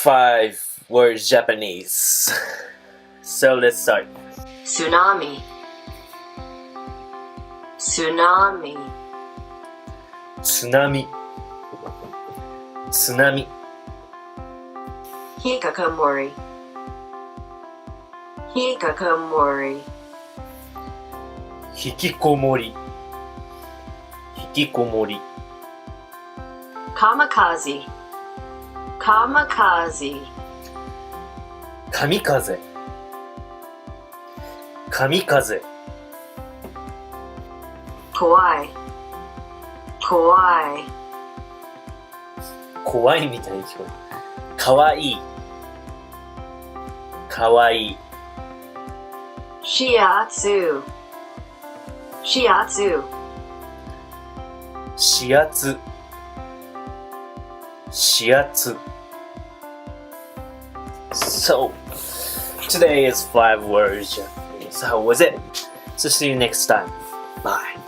5 words Japanese. So let's start. Tsunami. Tsunami. Tsunami. Tsunami. Hikikomori. Hikikomori. Hikikomori. Hikikomori. Kamikaze. Kamikaze. Kamikaze. Kamikaze. Kawaii. Kawaii. Kawaii みたいに聞こえる。Kawaii. Kawaii. Shiatsu. Shiatsu. Shiatsu. Shiatsu. So, today is 5 words Japanese. How was it? So see you next time. Bye.